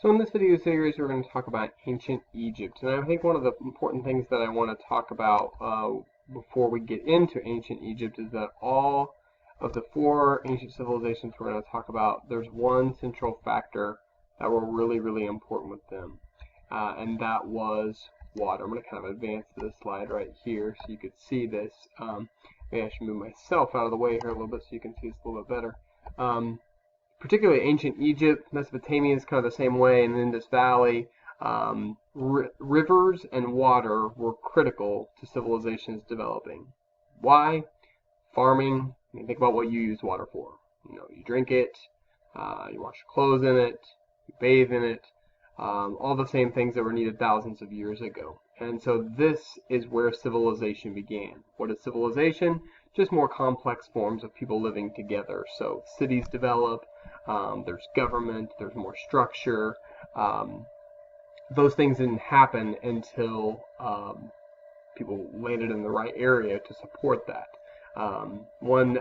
So in this video series, we're going to talk about ancient Egypt. And I think one of the important things that I want to talk about before we get into ancient Egypt is that all of the four ancient civilizations we're going to talk about, there's one central factor that were really, really important with them. And that was water. I'm going to kind of advance this slide right here so you could see this. Maybe I should move myself out of the way here a little bit so you can see this a little bit better. Particularly ancient Egypt, Mesopotamia is kind of the same way, and Indus Valley, rivers and water were critical to civilizations developing. Why? Farming. I mean, think about what you use water for. You drink it, you wash your clothes in it, you bathe in it, all the same things that were needed thousands of years ago. And so this is where civilization began. What is civilization? Just more complex forms of people living together. So cities develop, there's government, there's more structure. Those things didn't happen until people landed in the right area to support that. One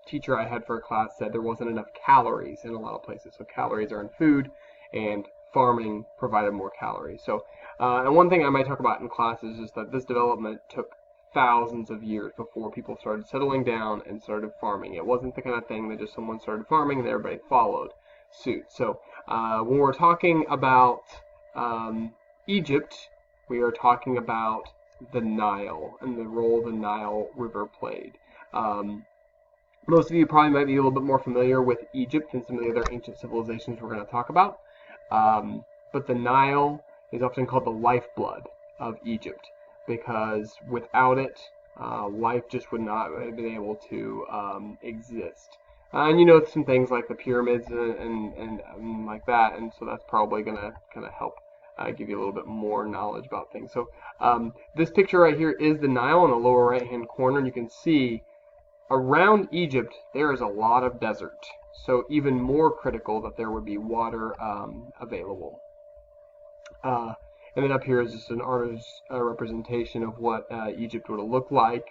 teacher I had for a class said there wasn't enough calories in a lot of places. So calories are in food, and farming provided more calories. So, and one thing I might talk about in classes is that this development took thousands of years before people started settling down and started farming. It wasn't the kind of thing that just someone started farming and everybody followed suit. So when we're talking about Egypt, we are talking about the Nile and the role the Nile River played. Most of you probably might be a little bit more familiar with Egypt than some of the other ancient civilizations we're going to talk about. But the Nile is often called the lifeblood of Egypt, because without it, life just would not have been able to exist. And some things like the pyramids and like that, and so that's probably going to kind of help give you a little bit more knowledge about things. So this picture right here is the Nile in the lower right-hand corner, and you can see around Egypt there is a lot of desert. So even more critical that there would be water available. And then up here is just an artist's representation of what Egypt would have looked like.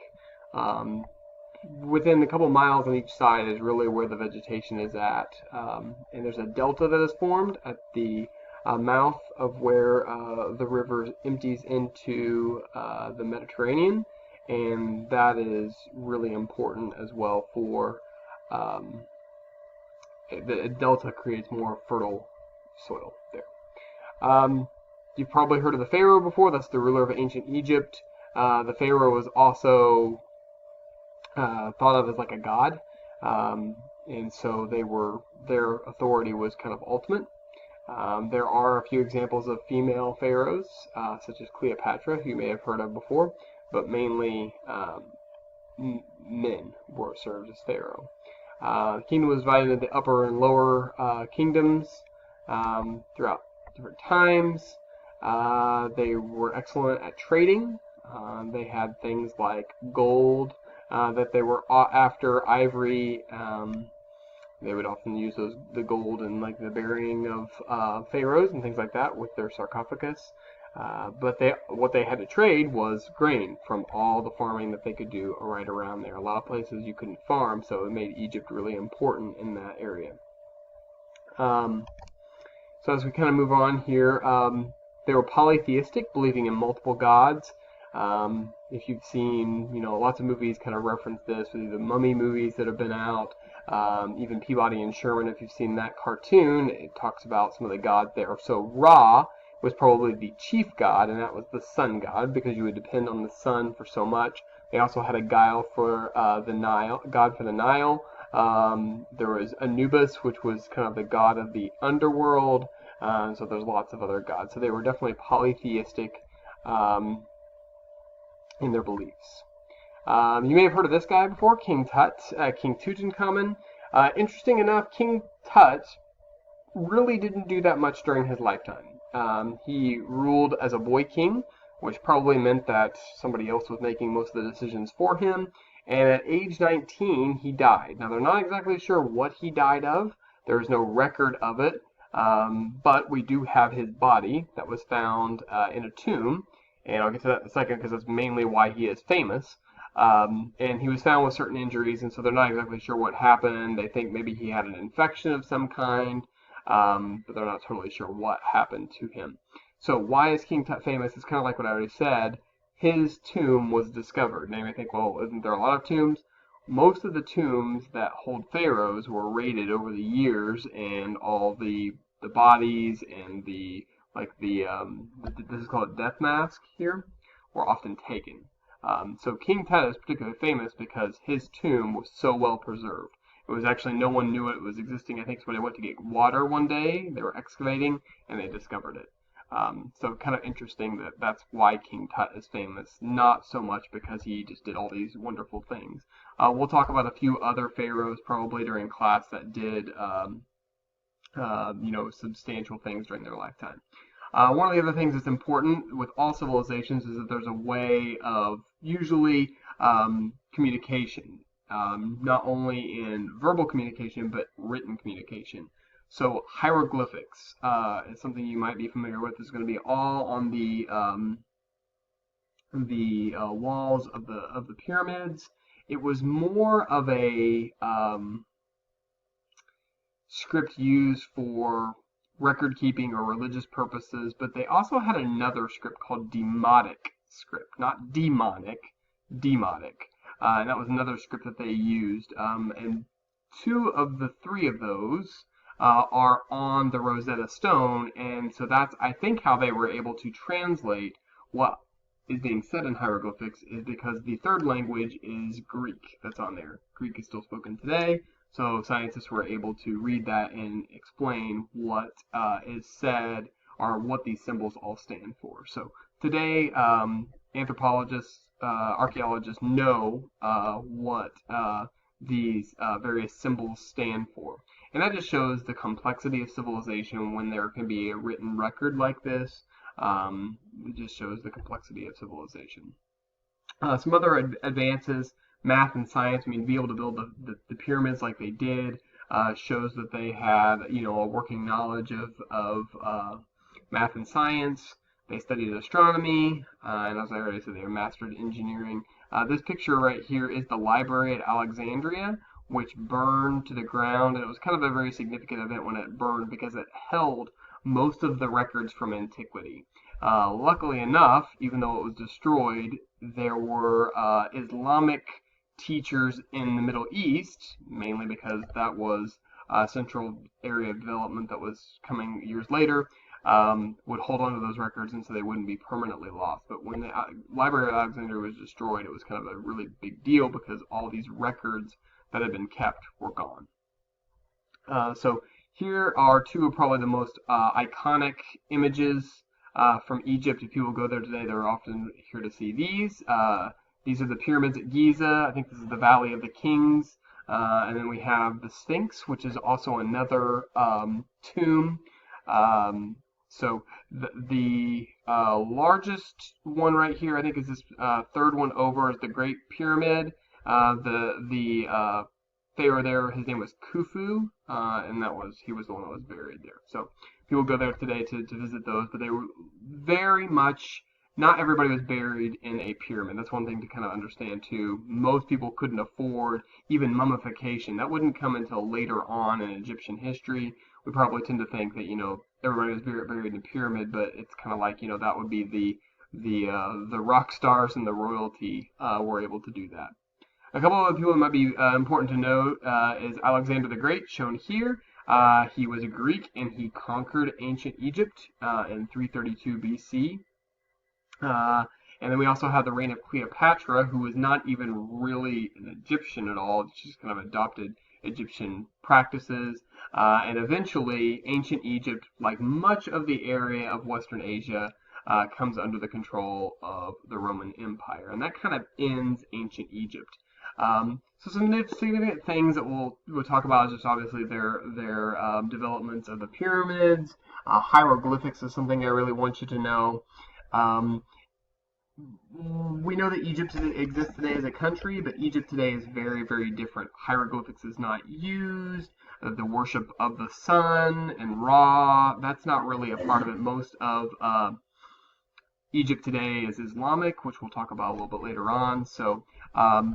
Within a couple miles on each side is really where the vegetation is at. And there's a delta that is formed at the mouth of where the river empties into the Mediterranean. And that is really important as well for the delta creates more fertile soil there. You've probably heard of the Pharaoh before. That's the ruler of ancient Egypt. The Pharaoh was also thought of as like a god, and so their authority was kind of ultimate. There are a few examples of female pharaohs, such as Cleopatra, who you may have heard of before, but mainly men were served as pharaoh. The kingdom was divided into the upper and lower kingdoms throughout different times. They were excellent at trading. They had things like gold that they were after, ivory. They would often use the gold in like the burying of pharaohs and things like that with their sarcophagus. But what they had to trade was grain from all the farming that they could do right around there. A lot of places you couldn't farm, so it made Egypt really important in that area. So as we kind of move on here, they were polytheistic, believing in multiple gods. If you've seen, lots of movies kind of reference this, the Mummy movies that have been out, even Peabody and Sherman, if you've seen that cartoon, it talks about some of the gods there. So Ra was probably the chief god, and that was the sun god, because you would depend on the sun for so much. They also had a god for the Nile. There was Anubis, which was kind of the god of the underworld. So there's lots of other gods. So they were definitely polytheistic in their beliefs. You may have heard of this guy before, King Tut, King Tutankhamun. Interesting enough, King Tut really didn't do that much during his lifetime. He ruled as a boy king, which probably meant that somebody else was making most of the decisions for him. And at age 19, he died. Now, they're not exactly sure what he died of. There is no record of it. But we do have his body that was found in a tomb. And I'll get to that in a second because that's mainly why he is famous. And he was found with certain injuries, and so they're not exactly sure what happened. They think maybe he had an infection of some kind. but they're not totally sure what happened to him. So why is King Tut famous? It's kind of like what I already said. His tomb was discovered. Now you may think, well, isn't there a lot of tombs? Most of the tombs that hold pharaohs were raided over the years, and all the bodies and this is called death mask here, were often taken. So King Tut is particularly famous because his tomb was so well preserved. It was actually, no one knew it was existing. I think it's when they went to get water one day, they were excavating, and they discovered it. So kind of interesting that that's why King Tut is famous, not so much because he just did all these wonderful things. We'll talk about a few other pharaohs probably during class that did, substantial things during their lifetime. One of the other things that's important with all civilizations is that there's a way of usually communication, not only in verbal communication but written communication. So hieroglyphics is something you might be familiar with. It's going to be all on the walls of the pyramids. It was more of a script used for record keeping or religious purposes, but they also had another script called demotic script, not demonic, demotic. And that was another script that they used. And two of the three of those are on the Rosetta Stone, and so that's, I think, how they were able to translate what is being said in hieroglyphics, is because the third language is Greek that's on there. Greek is still spoken today, so scientists were able to read that and explain what is said or what these symbols all stand for. So today, anthropologists, archaeologists know what these various symbols stand for. And that just shows the complexity of civilization when there can be a written record like this. It just shows the complexity of civilization. Some other advances, math and science. I mean, to be able to build the pyramids like they did shows that they had, a working knowledge of math and science. They studied astronomy, and as I already said, they mastered engineering. This picture right here is the library at Alexandria, which burned to the ground, and it was kind of a very significant event when it burned because it held most of the records from antiquity. Luckily enough, even though it was destroyed, there were Islamic teachers in the Middle East, mainly because that was a central area of development that was coming years later, would hold on to those records, and so they wouldn't be permanently lost. But when the Library of Alexandria was destroyed, it was kind of a really big deal because all these records that had been kept were gone. So here are two of probably the most iconic images from Egypt. If people go there today, they're often here to see these. These are the pyramids at Giza. I think this is the Valley of the Kings. And then we have the Sphinx, which is also another tomb. So the largest one right here, I think, is this third one over, is the Great Pyramid. The Pharaoh there, his name was Khufu, and he was the one that was buried there. So people go there today to visit those, but they were very much, not everybody was buried in a pyramid. That's one thing to kind of understand too. Most people couldn't afford even mummification. That wouldn't come until later on in Egyptian history. We probably tend to think that, everybody was buried in a pyramid, but it's kind of like, that would be the rock stars and the royalty were able to do that. A couple of people that might be important to note is Alexander the Great, shown here. He was a Greek, and he conquered ancient Egypt in 332 BC. And then we also have the reign of Cleopatra, who was not even really an Egyptian at all. She just kind of adopted Egyptian practices. And eventually, ancient Egypt, like much of the area of Western Asia, comes under the control of the Roman Empire. And that kind of ends ancient Egypt. So some significant things that we'll talk about is just obviously their developments of the pyramids. Hieroglyphics is something I really want you to know. We know that Egypt exists today as a country, but Egypt today is very, very different. Hieroglyphics is not used. The worship of the sun and Ra, that's not really a part of it. Most of Egypt today is Islamic, which we'll talk about a little bit later on. So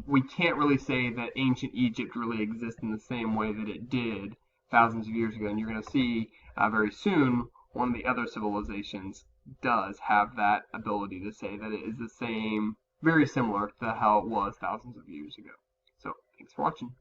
we can't really say that ancient Egypt really exists in the same way that it did thousands of years ago. And you're going to see very soon one of the other civilizations does have that ability to say that it is the same, very similar to how it was thousands of years ago. So thanks for watching.